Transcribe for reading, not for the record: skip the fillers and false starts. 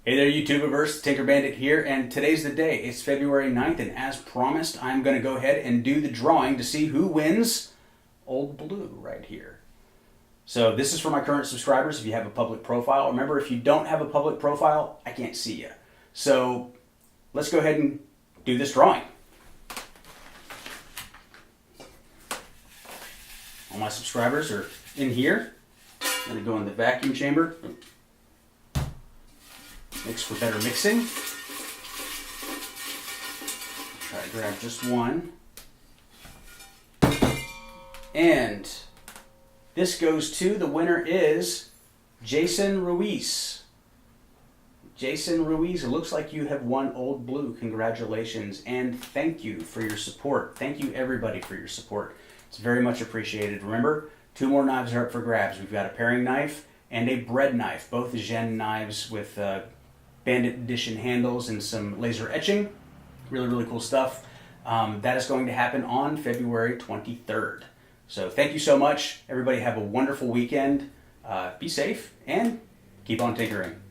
Hey there, YouTubeverse, Tinker Bandit here, and today's the day. It's February 9th, and as promised, I'm going to go ahead and do the drawing to see who wins Old Blue right here. So this is for my current subscribers. If you have a public profile, remember, if you don't have a public profile, I can't see you. So let's go ahead and do this drawing. All my subscribers are in here. I'm going to go in the vacuum chamber. Mix for better mixing. Try to grab just one. And this goes to, the winner is Jason Ruiz. Jason Ruiz, it looks like you have won Old Blue. Congratulations, and thank you for your support. Thank you everybody for your support. It's very much appreciated. Remember, 2 more knives are up for grabs. We've got a paring knife and a bread knife, both Zhen knives with Bandit Edition handles and some laser etching. Really, really cool stuff. That is going to happen on February 23rd. So thank you so much. Everybody have a wonderful weekend. Be safe and keep on tinkering.